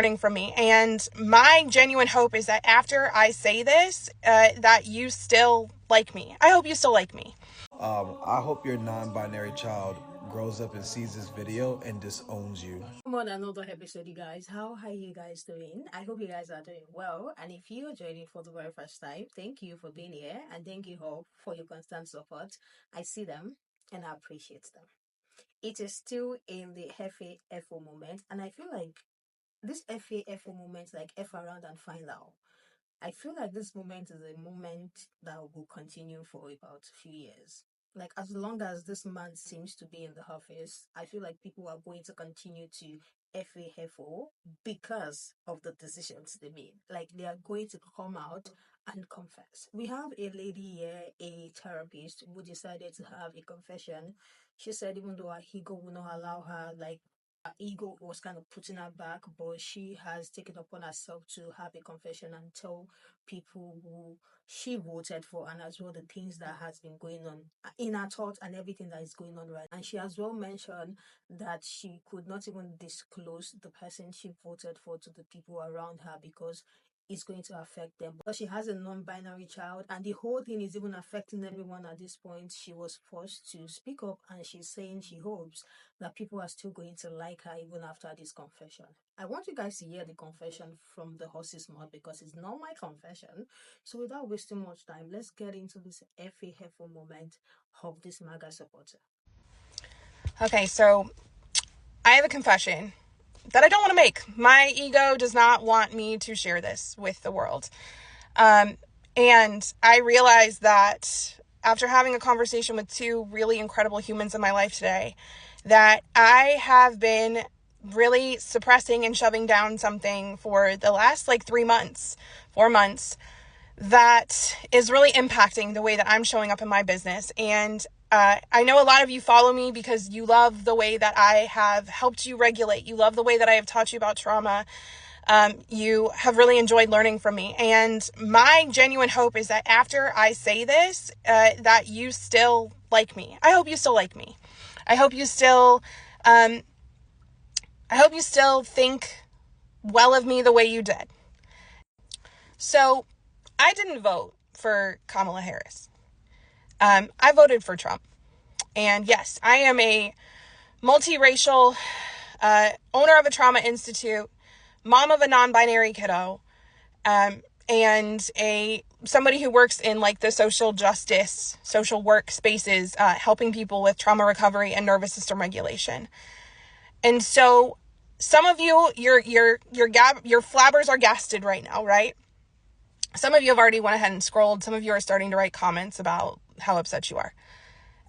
learning from me. And my genuine hope is that after I say this, that you still like me. I hope you still like me. I hope your non-binary child grows up and sees this video and disowns you. Come on another episode, you guys. How are you guys doing? I hope you guys are doing well. And if you are joining for the very first time, thank you for being here and thank you all for your constant support. I see them and I appreciate them. It is still in the FAFO moment, and I feel like this FAFO moment, like F around and find out. I feel like this moment is a moment that will continue for about a few years. Like as long as this man seems to be in the office, I feel like people are going to continue to FAFO because of the decisions they made. Like they are going to come out and confess. We have a lady here, a therapist, who decided to have a confession. She said even though her ego will not allow her, like her ego was kind of putting her back, but she has taken upon herself to have a confession and tell people who she voted for and as well the things that has been going on in her thoughts and everything that is going on right. And she as well mentioned that she could not even disclose the person she voted for to the people around her because it's going to affect them. But she has a non-binary child and the whole thing is even affecting everyone at this point. She was forced to speak up and she's saying she hopes that people are still going to like her even after this confession. I want you guys to hear the confession from the horse's mouth because it's not my confession. So without wasting much time, let's get into this FAFO moment of this MAGA supporter. Okay, so I have a confession that I don't want to make. My ego does not want me to share this with the world. And I realized that after having a conversation with two really incredible humans in my life today, that I have been really suppressing and shoving down something for the last 4 months, that is really impacting the way that I'm showing up in my business. And I know a lot of you follow me because you love the way that I have helped you regulate. You love the way that I have taught you about trauma. You have really enjoyed learning from me. And my genuine hope is that after I say this, that you still like me. I hope you still like me. I hope you still think well of me the way you did. So I didn't vote for Kamala Harris. I voted for Trump. And yes, I am a multiracial owner of a trauma institute, mom of a non-binary kiddo, and somebody who works in like the social justice, social work spaces, helping people with trauma recovery and nervous system regulation. And so some of you, your flabbers are gasted right now, right? Some of you have already went ahead and scrolled. Some of you are starting to write comments about how upset you are.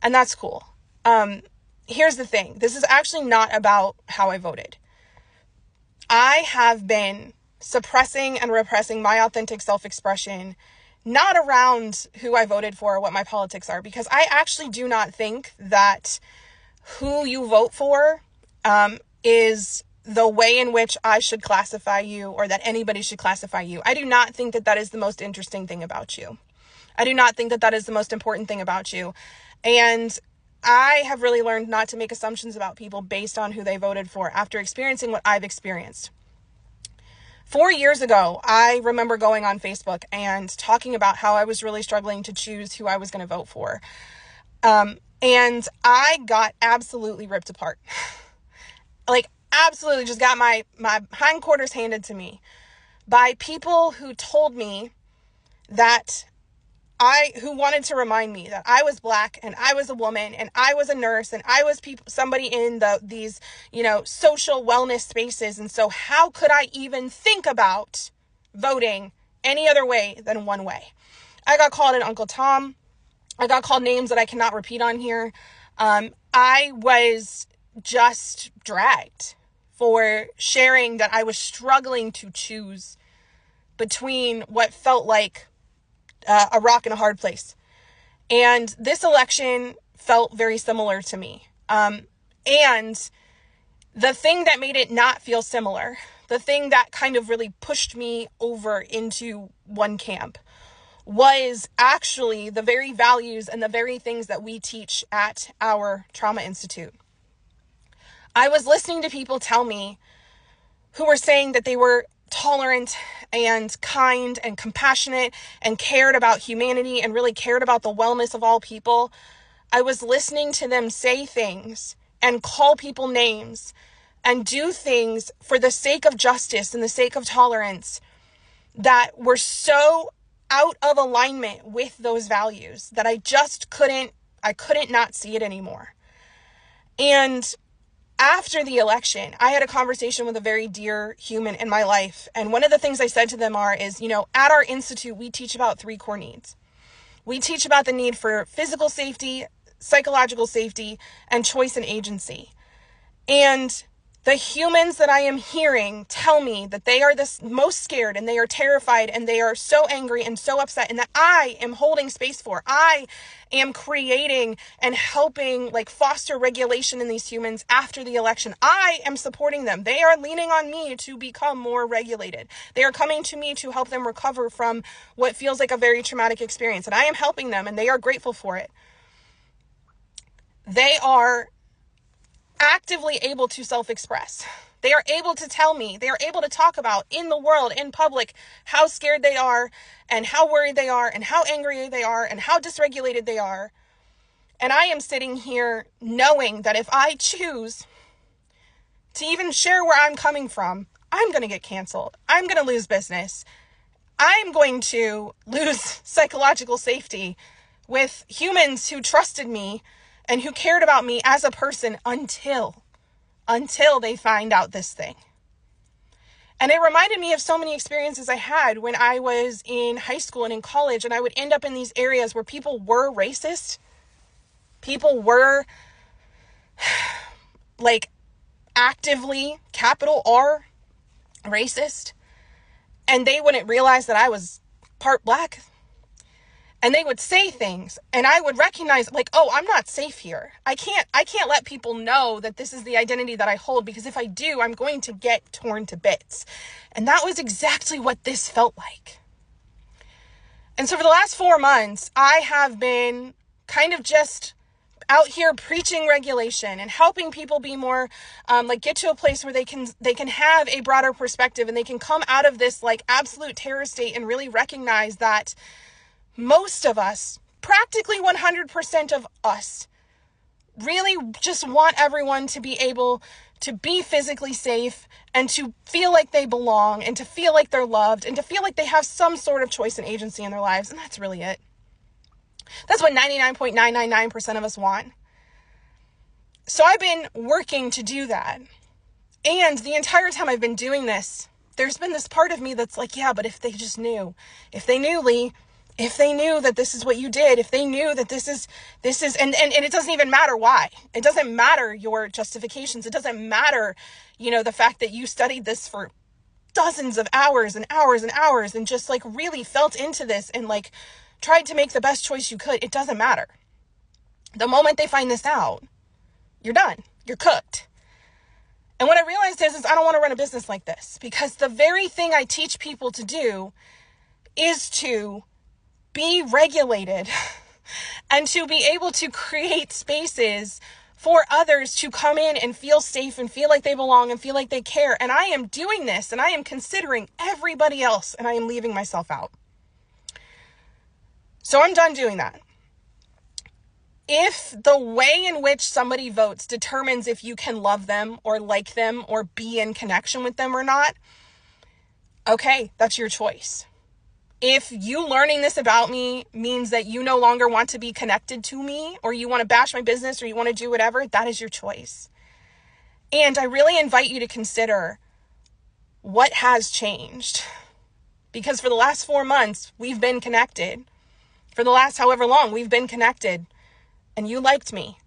And that's cool. Here's the thing. This is actually not about how I voted. I have been suppressing and repressing my authentic self-expression, not around who I voted for or what my politics are, because I actually do not think that who you vote for is the way in which I should classify you or that anybody should classify you. I do not think that that is the most interesting thing about you. I do not think that that is the most important thing about you. And I have really learned not to make assumptions about people based on who they voted for after experiencing what I've experienced. 4 years ago, I remember going on Facebook and talking about how I was really struggling to choose who I was going to vote for. And I got absolutely ripped apart. Like, absolutely just got my hindquarters handed to me by people who told me that who wanted to remind me that I was Black and I was a woman and I was a nurse and I was somebody in these social wellness spaces. And so how could I even think about voting any other way than one way? I got called an Uncle Tom. I got called names that I cannot repeat on here. I was just dragged for sharing that I was struggling to choose between what felt like a rock and a hard place. And this election felt very similar to me. And the thing that made it not feel similar, the thing that kind of really pushed me over into one camp, was actually the very values and the very things that we teach at our trauma institute. I was listening to people tell me who were saying that they were tolerant and kind and compassionate and cared about humanity and really cared about the wellness of all people, I was listening to them say things and call people names and do things for the sake of justice and the sake of tolerance that were so out of alignment with those values that I couldn't not see it anymore. And after the election, I had a conversation with a very dear human in my life. And one of the things I said to them is, at our institute, we teach about 3 core needs. We teach about the need for physical safety, psychological safety, and choice and agency. And the humans that I am hearing tell me that they are the most scared and they are terrified and they are so angry and so upset, and that I am holding space for. I am creating and helping foster regulation in these humans after the election. I am supporting them. They are leaning on me to become more regulated. They are coming to me to help them recover from what feels like a very traumatic experience. And I am helping them and they are grateful for it. They are actively able to self-express. They are able to tell me, they are able to talk about in the world, in public, how scared they are and how worried they are and how angry they are and how dysregulated they are. And I am sitting here knowing that if I choose to even share where I'm coming from, I'm going to get canceled. I'm going to lose business. I'm going to lose psychological safety with humans who trusted me and who cared about me as a person until they find out this thing. And it reminded me of so many experiences I had when I was in high school and in college, and I would end up in these areas where people were racist. People were actively, capital R, racist. And they wouldn't realize that I was part Black. And they would say things and I would recognize oh, I'm not safe here. I can't let people know that this is the identity that I hold, because if I do, I'm going to get torn to bits. And that was exactly what this felt like. And so for the last 4 months, I have been kind of just out here preaching regulation and helping people be more get to a place where they can have a broader perspective and they can come out of this absolute terror state and really recognize that most of us, practically 100% of us, really just want everyone to be able to be physically safe and to feel like they belong and to feel like they're loved and to feel like they have some sort of choice and agency in their lives. And that's really it. That's what 99.999% of us want. So I've been working to do that. And the entire time I've been doing this, there's been this part of me that's yeah, but if they just knew, if they knew, Lee, if they knew that this is what you did, if they knew that this is, and it doesn't even matter why. It doesn't matter your justifications. It doesn't matter, the fact that you studied this for dozens of hours and hours and hours and just really felt into this and tried to make the best choice you could. It doesn't matter. The moment they find this out, you're done. You're cooked. And what I realized is I don't want to run a business like this, because the very thing I teach people to do is to be regulated and to be able to create spaces for others to come in and feel safe and feel like they belong and feel like they care. And I am doing this and I am considering everybody else and I am leaving myself out. So I'm done doing that. If the way in which somebody votes determines if you can love them or like them or be in connection with them or not, okay, that's your choice. If you learning this about me means that you no longer want to be connected to me, or you want to bash my business, or you want to do whatever, that is your choice. And I really invite you to consider what has changed. Because for the last 4 months, we've been connected. For the last however long, we've been connected. And you liked me.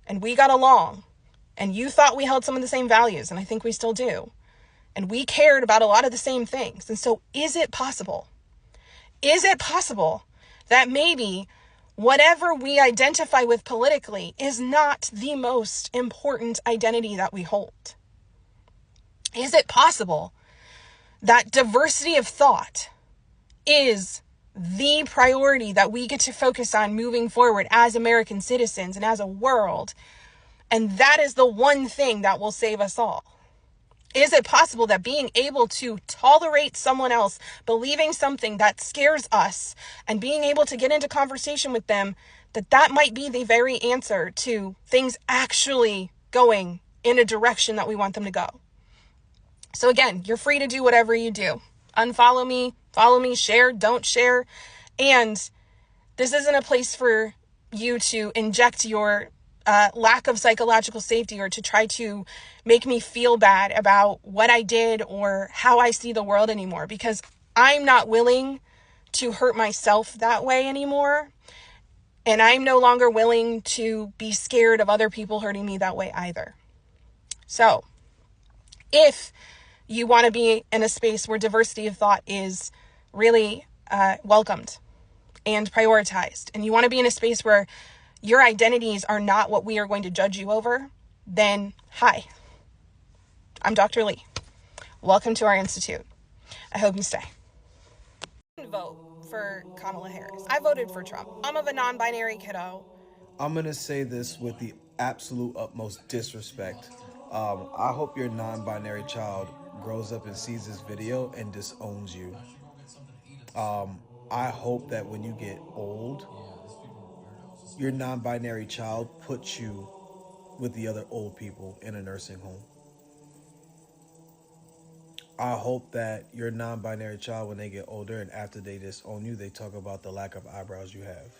And we got along. And you thought we held some of the same values, and I think we still do. And we cared about a lot of the same things. And so is it possible? Is it possible that maybe whatever we identify with politically is not the most important identity that we hold? Is it possible that diversity of thought is the priority that we get to focus on moving forward as American citizens and as a world, and that is the one thing that will save us all? Is it possible that being able to tolerate someone else believing something that scares us and being able to get into conversation with them, that might be the very answer to things actually going in a direction that we want them to go? So again, you're free to do whatever you do. Unfollow me, follow me, share, don't share. And this isn't a place for you to inject your lack of psychological safety or to try to make me feel bad about what I did or how I see the world anymore, because I'm not willing to hurt myself that way anymore. And I'm no longer willing to be scared of other people hurting me that way either. So if you want to be in a space where diversity of thought is really welcomed and prioritized, and you want to be in a space where your identities are not what we are going to judge you over, then hi, I'm Dr. Lee. Welcome to our institute. I hope you stay. Vote for Kamala Harris. I voted for Trump. I'm of a non-binary kiddo. I'm going to say this with the absolute utmost disrespect. I hope your non binary child grows up and sees this video and disowns you. I hope that when you get old, your non binary child puts you with the other old people in a nursing home. I hope that your non binary child, when they get older and after they disown you, they talk about the lack of eyebrows you have.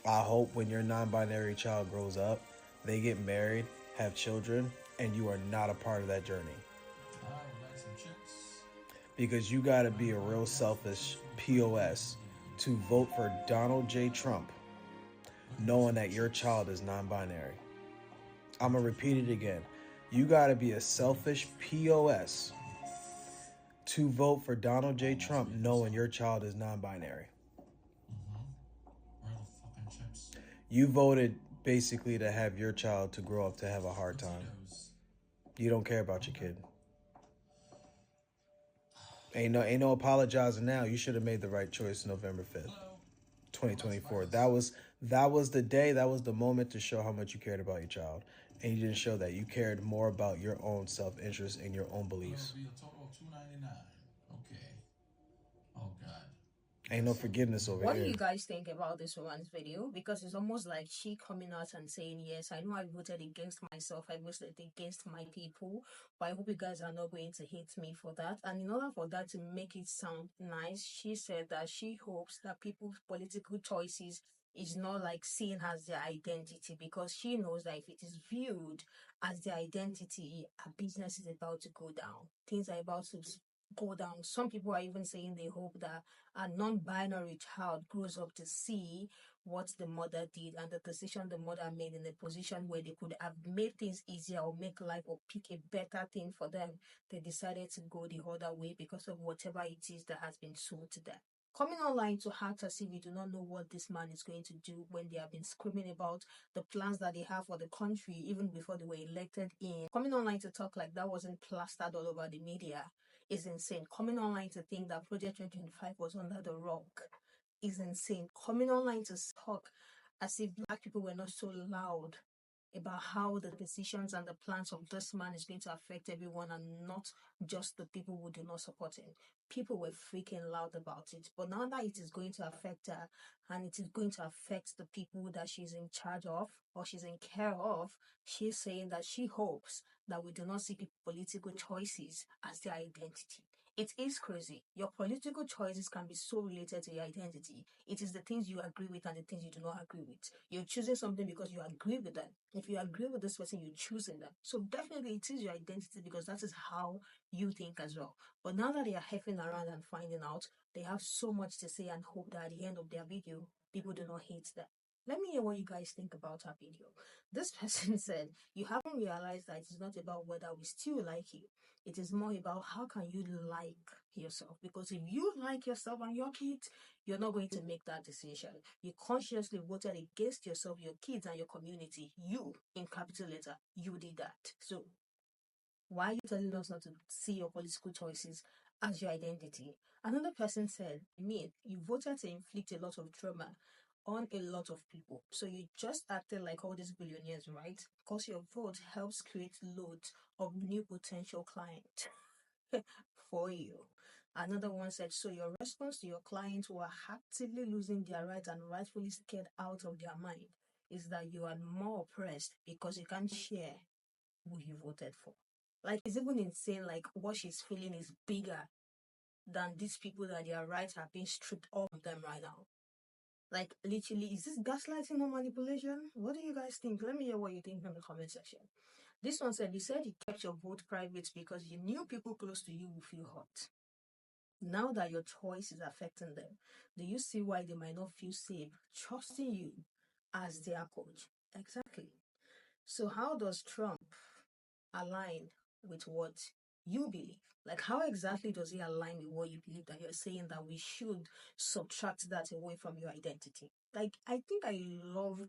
I hope when your non binary child grows up, they get married, have children, and you are not a part of that journey. Because you got to be a real selfish POS to vote for Donald J. Trump, knowing that your child is non binary. I'm going to repeat it again. You got to be a selfish POS to vote for Donald J. Trump, knowing your child is non binary. You voted basically to have your child to grow up to have a hard time. You don't care about your kid. Ain't no apologizing now. You should have made the right choice November 5th, 2024. That was the day, that was the moment to show how much you cared about your child. And you didn't show that. You cared more about your own self-interest and your own beliefs. Ain't no forgiveness over What here. do you guys think about this woman's video? Because it's almost like she coming out and saying, yes, I know I voted against myself, I voted against my people, but I hope you guys are not going to hate me for that. And in order for that to make it sound nice, she said that she hopes that people's political choices is not like seen as their identity, because she knows that if it is viewed as their identity, a business is about to go down. Things are about to go down. Some people are even saying they hope that a non-binary child grows up to see what the mother did and the decision the mother made in a position where they could have made things easier or make life or pick a better thing for them. They decided to go the other way because of whatever it is that has been sold to them. Coming online to Hâte as if we do not know what this man is going to do, when they have been screaming about the plans that they have for the country even before they were elected in. Coming online to talk like that wasn't plastered all over the media is insane. Coming online to think that Project 2025 was under the rock is insane. Coming online to talk as if black people were not so loud about how the decisions and the plans of this man is going to affect everyone and not just the people who do not support him. People were freaking loud about it. But now that it is going to affect her and it is going to affect the people that she's in charge of or she's in care of, she's saying that she hopes that we do not see political choices as their identity. It is crazy. Your political choices can be so related to your identity. It is the things you agree with and the things you do not agree with. You're choosing something because you agree with them. If you agree with this person, you're choosing them. So definitely it is your identity, because that is how you think as well. But now that they are heffing around and finding out, they have so much to say and hope that at the end of their video, people do not hate them. Let me hear what you guys think about our video. This person said, you haven't realized that it's not about whether we still like you. It is more about how can you like yourself. Because if you like yourself and your kids, you're not going to make that decision. You consciously voted against yourself, your kids, and your community. You, in capital letter, you did that. So why are you telling us not to see your political choices as your identity? Another person said, you voted to inflict a lot of trauma on a lot of people. So you just acted like all these billionaires, right? Because your vote helps create loads of new potential clients for you. Another one said, so your response to your clients who are actively losing their rights and rightfully scared out of their mind is that you are more oppressed because you can't share who you voted for. Like, it's even insane. Like, what she's feeling is bigger than these people that their rights are being stripped off of them right now. Like, literally, is this gaslighting or manipulation? What do you guys think? Let me hear what you think in the comment section. This one said, you said you kept your vote private because you knew people close to you would feel hurt. Now that your choice is affecting them, do you see why they might not feel safe trusting you as their coach? Exactly. So, how does Trump align with what you believe? Like, how exactly does he align with what you believe that you're saying that we should subtract that away from your identity? Like, I think I love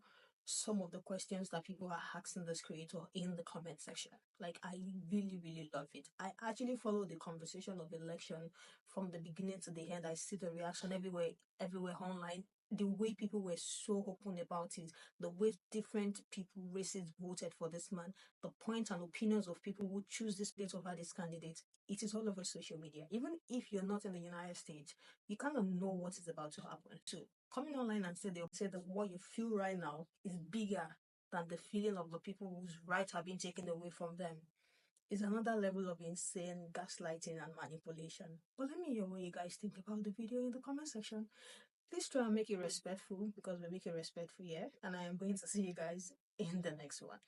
some of the questions that people are asking this creator in the comment section. Like, I really, really love it. I actually follow the conversation of election from the beginning to the end. I see the reaction everywhere online. The way people were so open about it, the way different people, races voted for this man, the points and opinions of people who choose this place over this candidate, it is all over social media. Even if you're not in the United States, you kind of know what is about to happen. So coming online and say that what you feel right now is bigger than the feeling of the people whose rights have been taken away from them is another level of insane gaslighting and manipulation. But let me hear what you guys think about the video in the comment section. Please try and make it respectful because we make it respectful here. And I am going to see you guys in the next one.